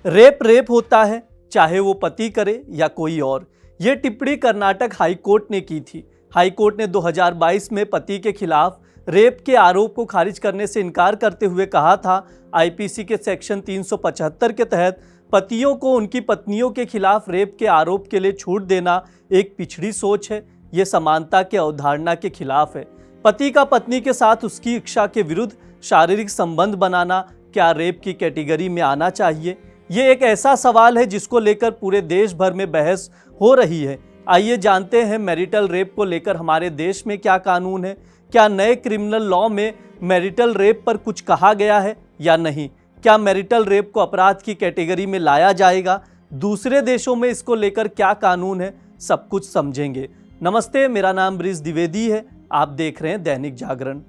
Rape rape होता है, चाहे वो पति करे या कोई और। ये टिप्पणी कर्नाटक हाईकोर्ट ने की थी। हाईकोर्ट ने 2022 में पति के खिलाफ रेप के आरोप को खारिज करने से इनकार करते हुए कहा था, आईपीसी के सेक्शन 375 के तहत पतियों को उनकी पत्नियों के खिलाफ रेप के आरोप के लिए छूट देना एक पिछड़ी सोच है। ये समानता के अवधारणा के खिलाफ है। पति का पत्नी के साथ उसकी इच्छा के विरुद्ध शारीरिक संबंध बनाना क्या रेप की कैटेगरी में आना चाहिए? ये एक ऐसा सवाल है जिसको लेकर पूरे देश भर में बहस हो रही है। आइए जानते हैं मैरिटल रेप को लेकर हमारे देश में क्या कानून है। क्या नए क्रिमिनल लॉ में मैरिटल रेप पर कुछ कहा गया है या नहीं? क्या मैरिटल रेप को अपराध की कैटेगरी में लाया जाएगा? दूसरे देशों में इसको लेकर क्या कानून है? सब कुछ समझेंगे। नमस्ते, मेरा नाम ब्रिज द्विवेदी है। आप देख रहे हैं दैनिक जागरण।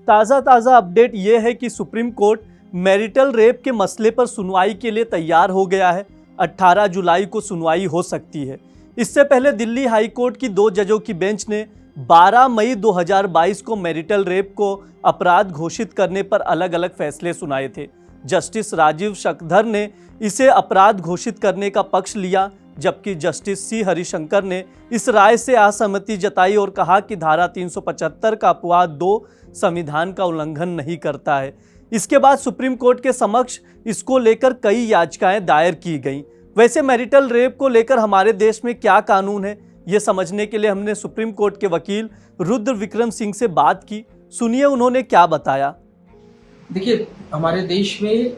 ताज़ा अपडेट ये है कि सुप्रीम कोर्ट मैरिटल रेप के मसले पर सुनवाई के लिए तैयार हो गया है। 18 जुलाई को सुनवाई हो सकती है। इससे पहले दिल्ली हाई कोर्ट की 2 जजों की बेंच ने 12 मई 2022 को मैरिटल रेप को अपराध घोषित करने पर अलग अलग फैसले सुनाए थे। जस्टिस राजीव शकधर ने इसे अपराध घोषित करने का पक्ष लिया, जबकि जस्टिस सी हरिशंकर ने इस राय से असहमति जताई और कहा कि धारा 375 का अपवाद 2 संविधान का उल्लंघन नहीं करता है। इसके बाद सुप्रीम कोर्ट के समक्ष इसको लेकर कई याचिकाएं दायर की गईं। वैसे मैरिटल रेप को लेकर हमारे देश में क्या कानून है, ये समझने के लिए हमने सुप्रीम कोर्ट के वकील रुद्र विक्रम सिंह से बात की। सुनिए उन्होंने क्या बताया। देखिए, हमारे देश में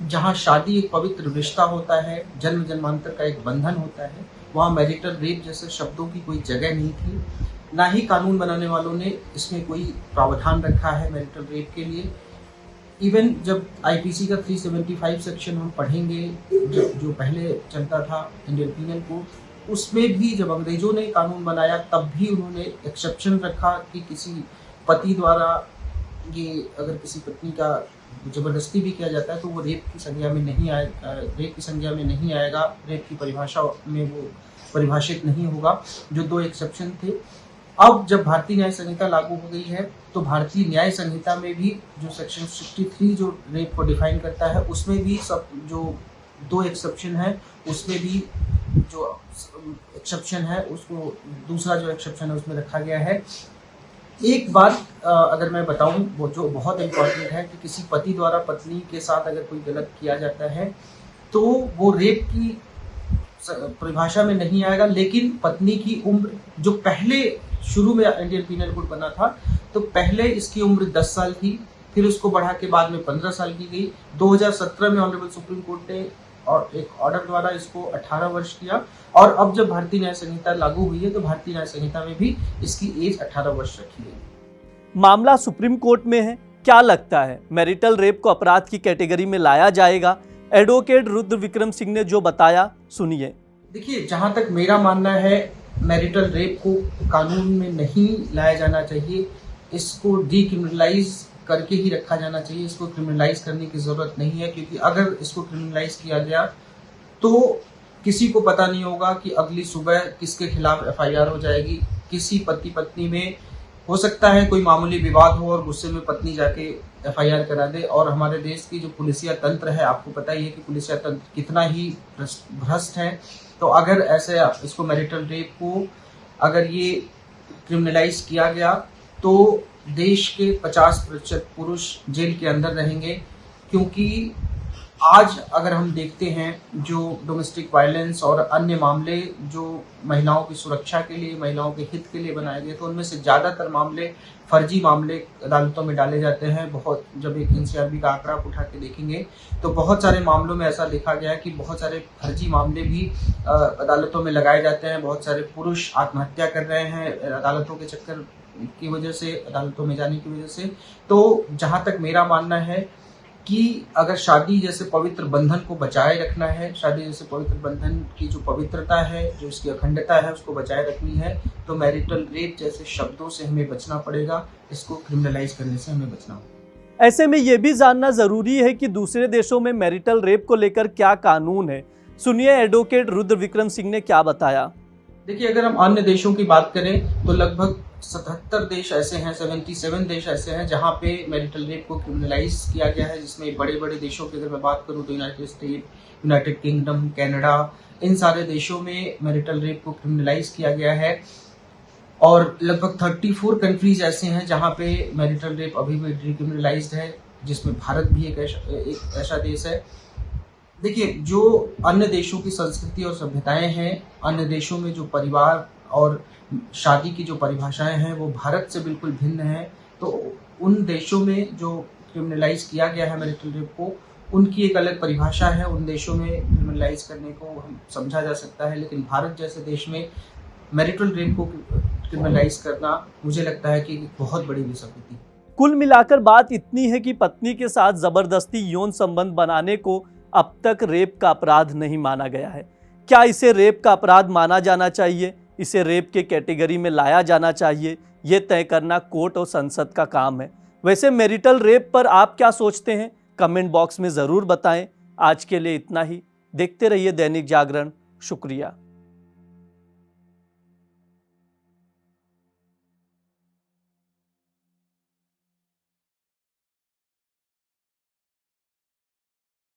जहाँ शादी एक पवित्र रिश्ता होता है, जन्म जन्मांतर का एक बंधन होता है, वहाँ मैरिटल रेप जैसे शब्दों की कोई जगह नहीं थी। ना ही कानून बनाने वालों ने इसमें कोई प्रावधान रखा है मैरिटल रेप के लिए। इवन जब आईपीसी का 375 सेक्शन हम पढ़ेंगे, जो पहले चलता था इंडियन पीनल कोड, उसमें भी जब अंग्रेजों ने कानून बनाया तब भी उन्होंने एक्सेप्शन रखा कि किसी पति द्वारा ये अगर किसी पत्नी का जबरदस्ती भी किया जाता है तो वो रेप की संज्ञा में नहीं आएगा। रेप की परिभाषा में वो परिभाषित नहीं होगा। जो 2 एक्सेप्शन थे। अब जब भारतीय न्याय संहिता लागू हो गई है तो भारतीय न्याय संहिता में भी जो सेक्शन 63 जो रेप को डिफाइन करता है, उसमें भी सब जो 2 एक्सेप्शन है, उसमें भी जो एक्सेप्शन है उसको दूसरा जो एक्सेप्शन है उसमें रखा गया है। एक बात अगर मैं बताऊं, वो जो बहुत इम्पोर्टेंट है कि किसी पति द्वारा पत्नी के साथ अगर कोई गलत किया जाता है तो वो रेप की परिभाषा में नहीं आएगा। लेकिन पत्नी की उम्र जो पहले शुरू में इंडियन पीनल कोड बना था तो पहले इसकी उम्र 10 साल थी, फिर उसको बढ़ा के बाद में 15 साल की गई। 2017 में ऑनरेबल सुप्रीम कोर्ट ने और एक ऑर्डर द्वारा इसको 18 वर्ष किया। और अब जब भारतीय न्याय संहिता लागू हुई है तो भारतीय न्याय संहिता में भी इसकी एज 18 वर्ष रखी गई। मामला सुप्रीम कोर्ट में है। क्या लगता है, मैरिटल रेप को अपराध की कैटेगरी में लाया जाएगा? एडवोकेट रुद्र विक्रम सिंह ने जो बताया, सुनिए। देखिए, जहां तक मेरा मानना है, मैरिटल रेप को कानून में नहीं लाया जाना चाहिए। इसको डीक्रिमिनलाइज करके ही रखा जाना चाहिए। इसको क्रिमिनलाइज करने की जरूरत नहीं है, क्योंकि अगर इसको क्रिमिनलाइज किया गया तो किसी को पता नहीं होगा कि अगली सुबह किसके खिलाफ एफआईआर हो जाएगी। किसी पति पत्नी में हो सकता है कोई मामूली विवाद हो और गुस्से में पत्नी जाके एफआईआर करा दे। और हमारे देश की जो पुलिसिया तंत्र है, आपको पता ही है कि पुलिसिया तंत्र कितना ही भ्रष्ट है। तो अगर ऐसे इसको मैरिटल रेप को अगर ये क्रिमिनलाइज किया गया तो देश के 50% पुरुष जेल के अंदर रहेंगे। क्योंकि आज अगर हम देखते हैं जो डोमेस्टिक वायलेंस और अन्य मामले जो महिलाओं की सुरक्षा के लिए, महिलाओं के हित के लिए बनाए गए, तो उनमें से ज़्यादातर मामले फर्जी मामले अदालतों में डाले जाते हैं। बहुत जब एक एनसीआरबी का आंकड़ा उठा के देखेंगे तो बहुत सारे मामलों में ऐसा देखा गया है कि बहुत सारे फर्जी मामले भी अदालतों में लगाए जाते हैं। बहुत सारे पुरुष आत्महत्या कर रहे हैं अदालतों के चक्कर की वजह से, अदालतों में जाने की वजह से। तो जहां तक मेरा मानना है कि अगर शादी जैसे पवित्र बंधन को बचाए रखना है, शादी जैसे पवित्र बंधन की जो पवित्रता है, जो इसकी अखंडता है, उसको बचाए रखनी है, तो मैरिटल रेप जैसे शब्दों से हमें बचना पड़ेगा। इसको क्रिमिनलाइज करने से हमें बचना होगा। ऐसे में यह भी जानना जरूरी है कि दूसरे देशों में मैरिटल रेप को लेकर क्या कानून है। सुनिए एडवोकेट रुद्र विक्रम सिंह ने क्या बताया। देखिए, अगर हम अन्य देशों की बात करें तो लगभग 77 देश ऐसे हैं, 77 देश ऐसे हैं जहां पे मैरिटल रेप को क्रिमिनलाइज किया गया है, जिसमें बड़े बड़े देशों की अगर मैं बात करूं तो United State, United Kingdom, Canada, इन सारे देशों में मैरिटल रेप को क्रिमिनलाइज किया गया है। और लगभग 34 कंट्रीज ऐसे हैं जहां पे मैरिटल रेप अभी भी डिक्रिमिनलाइज्ड है, जिसमें भारत भी एक ऐसा देश है। देखिए, जो अन्य देशों की संस्कृति और सभ्यताएं हैं, अन्य देशों में जो परिवार और शादी की जो परिभाषाएं हैं वो भारत से बिल्कुल भिन्न है। तो उन देशों में जो क्रिमिनलाइज किया गया है मैरिटल रेप को, उनकी एक अलग परिभाषा है, उन देशों में क्रिमिनलाइज करने को हम समझा जा सकता है। लेकिन भारत जैसे देश में मैरिटल रेप को क्रिमिनलाइज करना मुझे लगता है कि बहुत बड़ी विसंगति है। कुल मिलाकर बात इतनी है कि पत्नी के साथ जबरदस्ती यौन संबंध बनाने को अब तक रेप का अपराध नहीं माना गया है। क्या इसे रेप का अपराध माना जाना चाहिए, इसे रेप के कैटेगरी में लाया जाना चाहिए, ये तय करना कोर्ट और संसद का काम है। वैसे मैरिटल रेप पर आप क्या सोचते हैं, कमेंट बॉक्स में ज़रूर बताएं। आज के लिए इतना ही। देखते रहिए दैनिक जागरण। शुक्रिया।